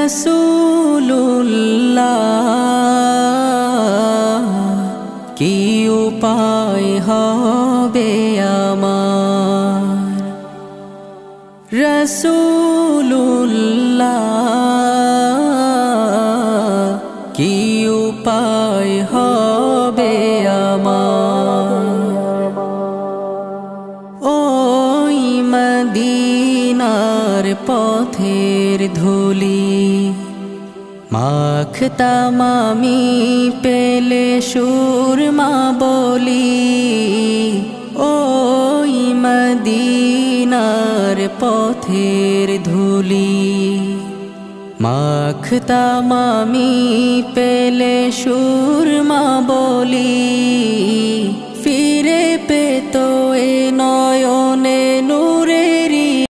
রসুলুল্লাহ কি উপায় হবে আমার, রসুলুল্লাহ কি উপায় হবে আমার। ওই মদিনার পথের ধুলি মাখতাম আমি পেলে সুরমা বলি, ওই মদিনার পথের ধুলি মাখতাম আমি পেলে সুরমা বলি। ফিরে পেত এ নয়নে নূর